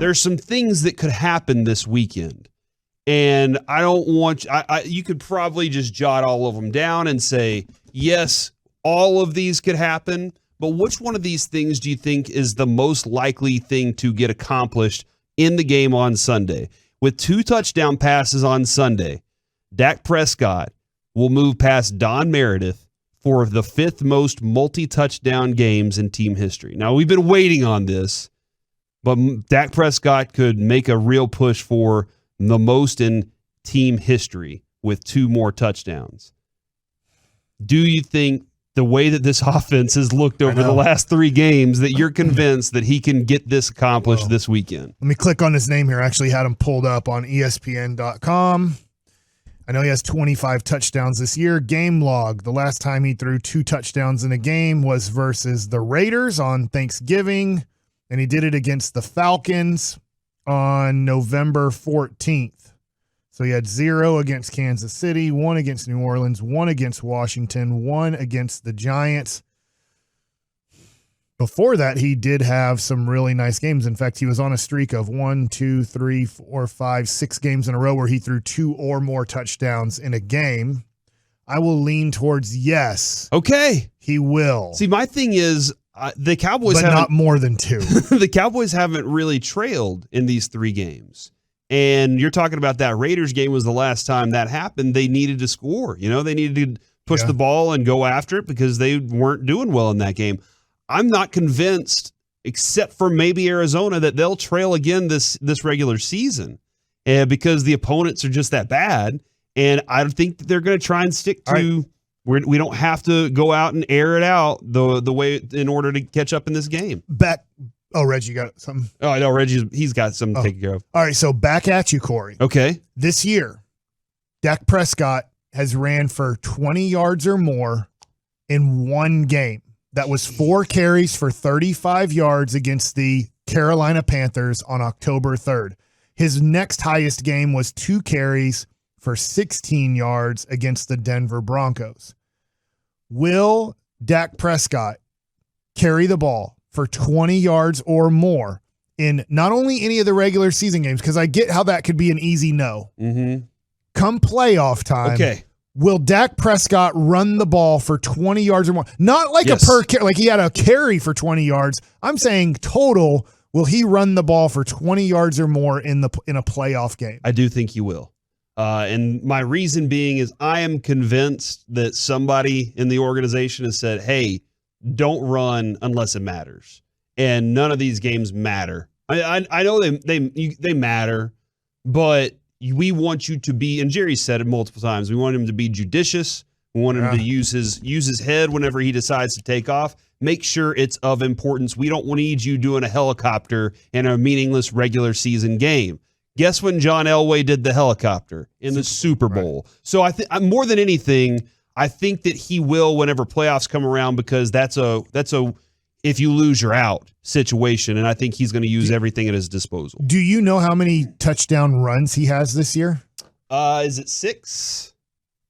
there's some things that could happen this weekend. And I don't want you could probably just jot all of them down and say, yes, all of these could happen. But which one of these things do you think is the most likely thing to get accomplished in the game on Sunday? With 2 touchdown passes on Sunday, Dak Prescott will move past Don Meredith for the 5th most multi-touchdown games in team history. Now, we've been waiting on this, but Dak Prescott could make a real push for the most in team history with 2 more touchdowns. Do you think the way that this offense has looked over the last 3 games that you're convinced that he can get this accomplished this weekend? Let me click on his name here. I actually had him pulled up on ESPN.com. I know he has 25 touchdowns this year. Game log. The last time he threw 2 touchdowns in a game was versus the Raiders on Thanksgiving, and he did it against the Falcons on November 14th. So he had 0 against Kansas City, 1 against New Orleans, 1 against Washington, 1 against the Giants. Before that, he did have some really nice games. In fact, he was on a streak of 1, 2, 3, 4, 5, 6 games in a row where he threw 2 or more touchdowns in a game. I will lean towards yes. Okay. He will. See, my thing is the Cowboys but not more than 2. The Cowboys haven't really trailed in these 3 games. And you're talking about that Raiders game was the last time that happened. They needed to score. They needed to push the ball and go after it because they weren't doing well in that game. I'm not convinced, except for maybe Arizona, that they'll trail again this regular season because the opponents are just that bad. And I think that they're going to try and stick to we don't have to go out and air it out the way in order to catch up in this game. Reggie got something. Oh, I know he's got something to take care of. All right, so back at you, Corey. Okay. This year, Dak Prescott has ran for 20 yards or more in 1 game. That was 4 carries for 35 yards against the Carolina Panthers on October 3rd. His next highest game was 2 carries for 16 yards against the Denver Broncos. Will Dak Prescott carry the ball for 20 yards or more in not only any of the regular season games, because I get how that could be an easy no. Mm-hmm. Come playoff time. Okay. Will Dak Prescott run the ball for 20 yards or more? Not like like he had a carry for 20 yards. I'm saying total, will he run the ball for 20 yards or more in a playoff game? I do think he will. And my reason being is I am convinced that somebody in the organization has said, hey, don't run unless it matters. And none of these games matter. I know they matter, but we want you to be, and Jerry said it multiple times, we want him to be judicious. We want him to use his head whenever he decides to take off. Make sure it's of importance. We don't need you doing a helicopter in a meaningless regular season game. Guess when John Elway did the helicopter? In the Super Bowl. Right. So I think more than anything, I think that he will whenever playoffs come around, because that's a if you lose, you're out situation, and I think he's going to use everything at his disposal. Do you know how many touchdown runs he has this year? Is it 6?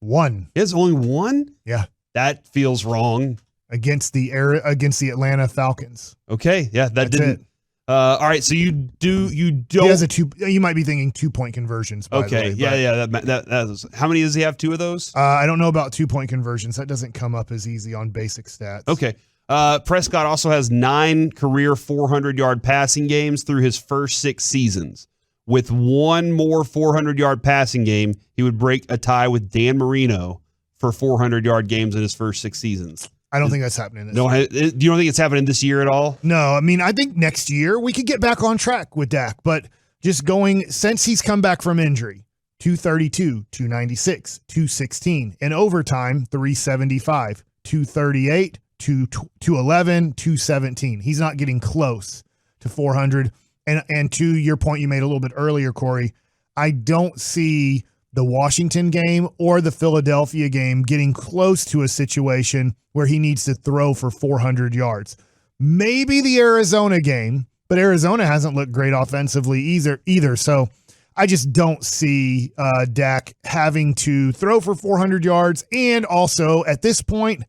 1. It's only 1? Yeah. That feels wrong. Against the Atlanta Falcons. Okay, yeah, that's didn't. It. All right, so you don't. He has a 2. You might be thinking 2-point conversions. By the way, yeah. That is, how many does he have? 2 of those? I don't know about 2-point conversions. That doesn't come up as easy on basic stats. Okay. Prescott also has 9 career 400-yard passing games through his first 6 seasons. With 1 more 400-yard passing game, he would break a tie with Dan Marino for 400-yard games in his first 6 seasons. I don't think that's happening this year. Do you don't think it's happening this year at all? No, I mean, I think next year we could get back on track with Dak, but just going, since he's come back from injury, 232, 296, 216, in overtime, 375, 238, 211, 217. He's not getting close to 400. And to your point you made a little bit earlier, Corey, I don't see the Washington game or the Philadelphia game getting close to a situation where he needs to throw for 400 yards. Maybe the Arizona game, but Arizona hasn't looked great offensively either. So I just don't see Dak having to throw for 400 yards. And also at this point,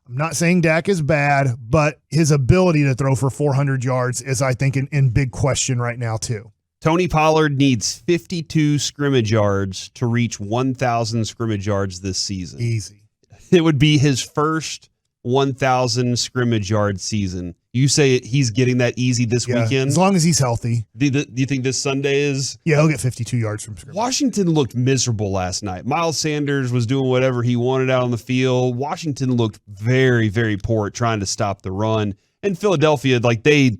I'm not saying Dak is bad, but his ability to throw for 400 yards is, I think, in big question right now, too. Tony Pollard needs 52 scrimmage yards to reach 1,000 scrimmage yards this season. Easy. It would be his first 1,000 scrimmage yard season. You say he's getting that easy this weekend? As long as he's healthy. Do you think this Sunday is? Yeah, he'll get 52 yards from scrimmage. Washington looked miserable last night. Miles Sanders was doing whatever he wanted out on the field. Washington looked very, very poor at trying to stop the run. And Philadelphia, like they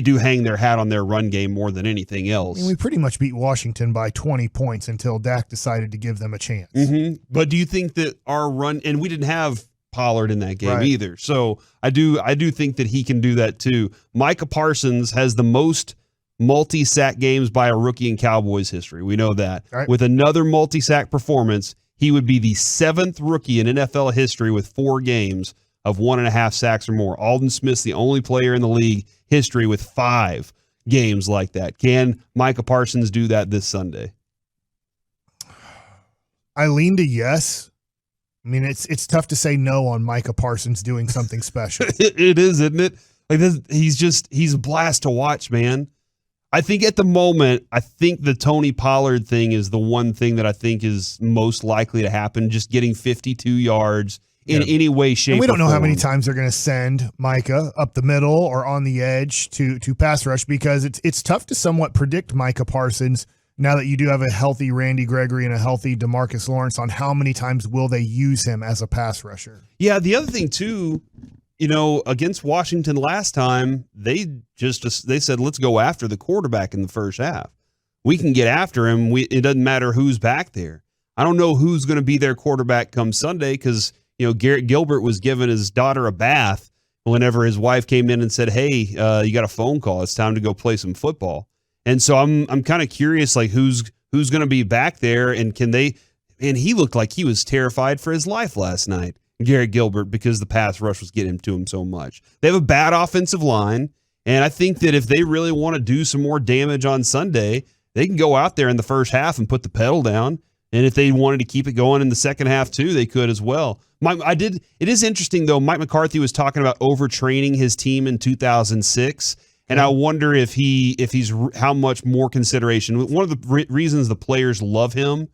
do hang their hat on their run game more than anything else. I mean, we pretty much beat Washington by 20 points until Dak decided to give them a chance. Mm-hmm. But do you think that our run, and we didn't have Pollard in that game either. So I do think that he can do that too. Micah Parsons has the most multi-sack games by a rookie in Cowboys history. We know that. Right. With another multi-sack performance, he would be the 7th rookie in NFL history with 4 games of 1.5 sacks or more. Aldon Smith's the only player in the league history with 5 games like that. Can Micah Parsons do that this Sunday? I lean to yes. I mean, it's tough to say no on Micah Parsons doing something special. It is, isn't it? Like this, he's a blast to watch, man. I think at the moment, the Tony Pollard thing is the one thing that I think is most likely to happen. Just getting 52 yards in any way, shape, and we don't know or how form. many times they're going to send Micah up the middle or on the edge to pass rush, because it's tough to somewhat predict Micah Parsons now that you do have a healthy Randy Gregory and a healthy DeMarcus Lawrence on how many times will they use him as a pass rusher. Yeah, the other thing too, against Washington last time, they said, let's go after the quarterback in the first half. We can get after him. It doesn't matter who's back there. I don't know who's going to be their quarterback come Sunday because, Garrett Gilbert was giving his daughter a bath whenever his wife came in and said, hey, you got a phone call. It's time to go play some football. And so I'm kind of curious, like who's going to be back there, and can they? And he looked like he was terrified for his life last night, Garrett Gilbert, because the pass rush was getting to him so much. They have a bad offensive line, and I think that if they really want to do some more damage on Sunday, they can go out there in the first half and put the pedal down. And if they wanted to keep it going in the second half too, they could as well. It is interesting though. Mike McCarthy was talking about overtraining his team in 2006. And I wonder if he's how much more consideration. One of the reasons the players love him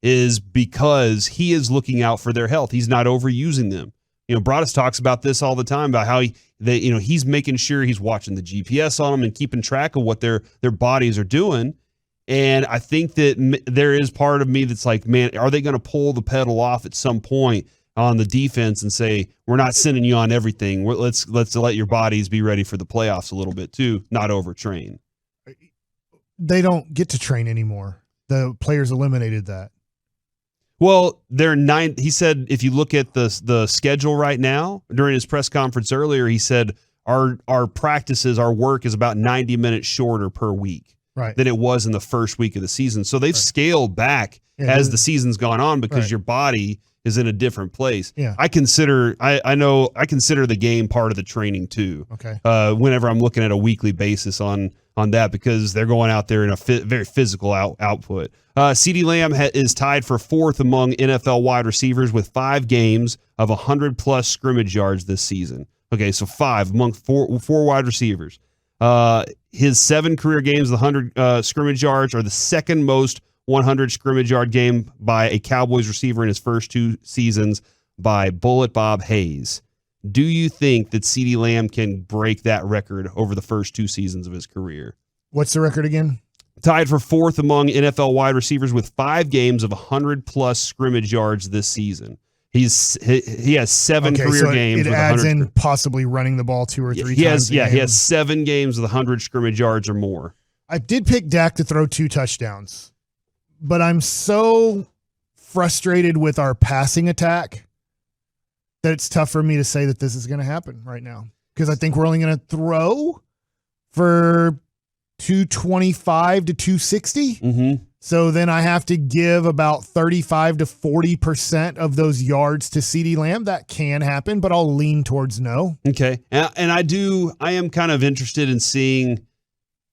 is because he is looking out for their health. He's not overusing them. Broadus talks about this all the time about how he's making sure he's watching the GPS on them and keeping track of what their bodies are doing. And I think that there is part of me that's like, man, are they going to pull the pedal off at some point on the defense and say, we're not sending you on everything. Let's let your bodies be ready for the playoffs a little bit too, not overtrain. They don't get to train anymore. The players eliminated that. Well, they're 9. He said, if you look at the schedule right now, during his press conference earlier, he said our practices, our work is about 90 minutes shorter per week than it was in the first week of the season. So they've scaled back as the season's gone on because your body is in a different place. Yeah. I consider the game part of the training too. Okay. Whenever I'm looking at a weekly basis on that, because they're going out there in a very physical output. CeeDee Lamb is tied for 4th among NFL wide receivers with 5 games of 100+ scrimmage yards this season. Okay, so 5 among four wide receivers. His 7 career games with 100 scrimmage yards are the second most 100 scrimmage yard game by a Cowboys receiver in his first 2 seasons by Bullet Bob Hayes. Do you think that CeeDee Lamb can break that record over the first 2 seasons of his career? What's the record again? Tied for 4th among NFL wide receivers with 5 games of 100+ scrimmage yards this season. He has 7 career games. It adds in possibly running the ball 2 or 3 times. He has 7 games with 100 scrimmage yards or more. I did pick Dak to throw 2 touchdowns. But I'm so frustrated with our passing attack that it's tough for me to say that this is going to happen right now, because I think we're only going to throw for 225 to 260. Mm-hmm. So then I have to give about 35 to 40% of those yards to CeeDee Lamb. That can happen, but I'll lean towards no. Okay. And I am kind of interested in seeing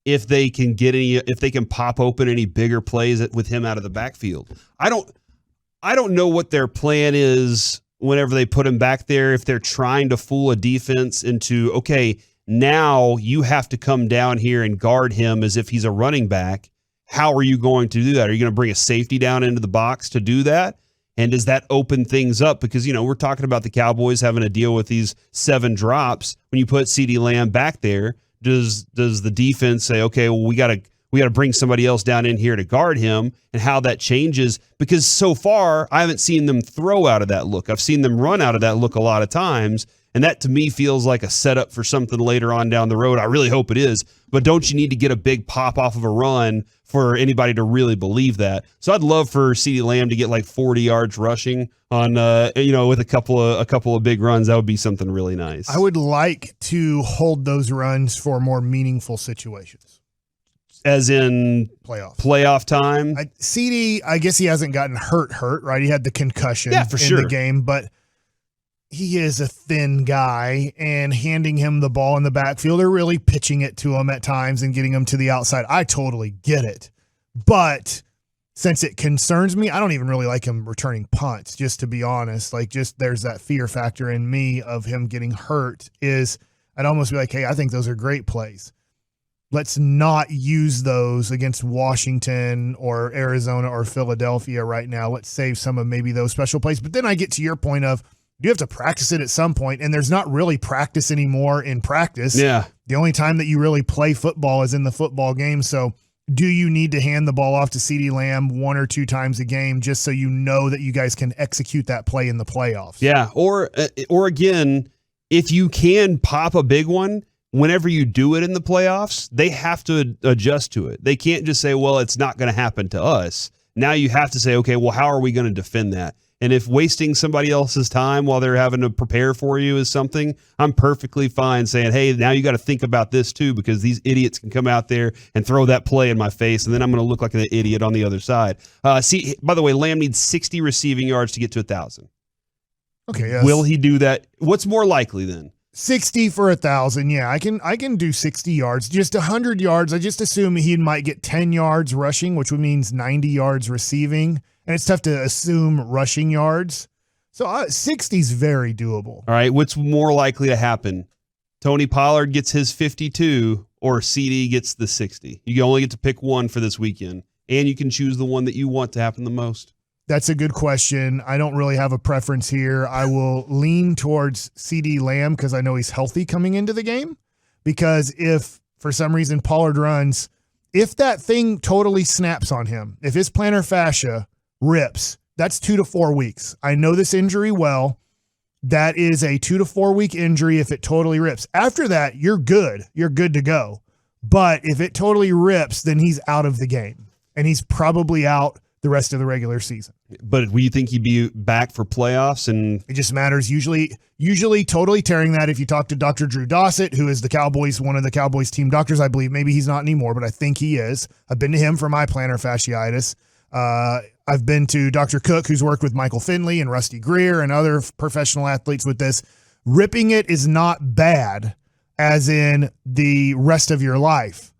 if they can pop open any bigger plays with him out of the backfield. I don't know what their plan is whenever they put him back there, if they're trying to fool a defense into, okay, now you have to come down here and guard him as if he's a running back. How are you going to do that? Are you going to bring a safety down into the box to do that? And does that open things up? Because, we're talking about the Cowboys having to deal with these 7 drops. When you put CeeDee Lamb back there, does the defense say, okay, well, we got to bring somebody else down in here to guard him, and how that changes? Because so far, I haven't seen them throw out of that look. I've seen them run out of that look a lot of times, and that to me feels like a setup for something later on down the road. I really hope it is, but don't you need to get a big pop off of a run for anybody to really believe that? So I'd love for CeeDee Lamb to get like 40 yards rushing on, with a couple of big runs. That would be something really nice. I would like to hold those runs for more meaningful situations. As in playoff time? CeeDee, I guess he hasn't gotten hurt, right? He had the concussion in the game, but he is a thin guy, and handing him the ball in the backfield or really pitching it to him at times and getting him to the outside, I totally get it. But since it concerns me, I don't even really like him returning punts, just to be honest. There's that fear factor in me of him getting hurt. I'd almost be like, hey, I think those are great plays. Let's not use those against Washington or Arizona or Philadelphia right now. Let's save some of maybe those special plays. But then I get to your point of, you have to practice it at some point, and there's not really practice anymore in practice. Yeah. The only time that you really play football is in the football game. So do you need to hand the ball off to CeeDee Lamb 1 or 2 times a game just so you know that you guys can execute that play in the playoffs? Yeah, or again, if you can pop a big one, whenever you do it in the playoffs, they have to adjust to it. They can't just say, well, it's not going to happen to us. Now you have to say, okay, well, how are we going to defend that? And if wasting somebody else's time while they're having to prepare for you is something, I'm perfectly fine saying, hey, now you got to think about this too, because these idiots can come out there and throw that play in my face, and then I'm going to look like an idiot on the other side. By the way, Lamb needs 60 receiving yards to get to 1,000. Okay, yes. Will he do that? What's more likely then? 60 for 1,000. Yeah, I can do 60 yards. Just 100 yards. I just assume he might get 10 yards rushing, which would mean 90 yards receiving. And it's tough to assume rushing yards. So 60 is very doable. All right, what's more likely to happen? Tony Pollard gets his 52 or CeeDee gets the 60. You only get to pick one for this weekend, and you can choose the one that you want to happen the most. That's a good question. I don't really have a preference here. I will lean towards CeeDee Lamb because I know he's healthy coming into the game. Because if, for some reason, Pollard runs, if that thing totally snaps on him, if his plantar fascia rips, that's 2 to 4 weeks. I know this injury well. That is a 2 to 4 week injury if it totally rips. After that, you're good. You're good to go. But if it totally rips, then he's out of the game. And he's probably out the rest of the regular season. But do you think he'd be back for playoffs? And it just matters. Usually totally tearing that. If you talk to Dr. Drew Dossett, who is one of the Cowboys team doctors, I believe, maybe he's not anymore, but I think he is. I've been to him for my plantar fasciitis. I've been to Dr. Cook, who's worked with Michael Finley and Rusty Greer and other professional athletes with this. Ripping it is not bad, as in the rest of your life.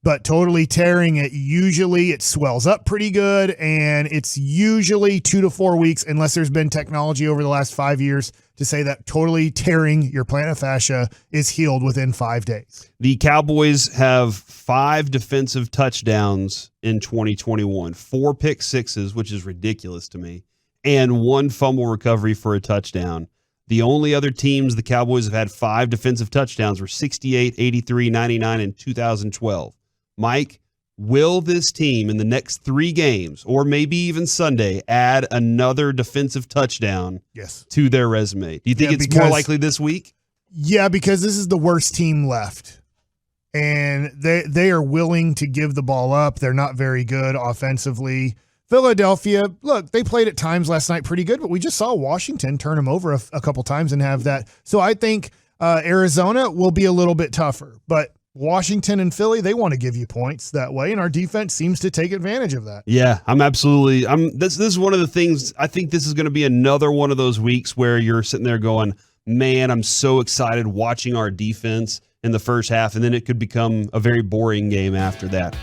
But totally tearing it, usually it swells up pretty good, and it's usually 2 to 4 weeks, unless there's been technology over the last 5 years to say that totally tearing your plantar fascia is healed within 5 days. The Cowboys have 5 defensive touchdowns in 2021, 4 pick sixes, which is ridiculous to me, and 1 fumble recovery for a touchdown. The only other teams the Cowboys have had 5 defensive touchdowns were 68, 83, 99, and 2012. Mike, will this team in the next 3 games, or maybe even Sunday, add another defensive touchdown to their resume? Do you think it's more likely this week? Yeah, because this is the worst team left. And they are willing to give the ball up. They're not very good offensively. Philadelphia, look, they played at times last night pretty good, but we just saw Washington turn them over a couple times and have that. So I think Arizona will be a little bit tougher. But Washington and Philly, they want to give you points that way, and our defense seems to take advantage of that. Yeah, this is one of the things. I think this is going to be another one of those weeks where you're sitting there going, man, I'm so excited watching our defense in the first half, and then it could become a very boring game after that.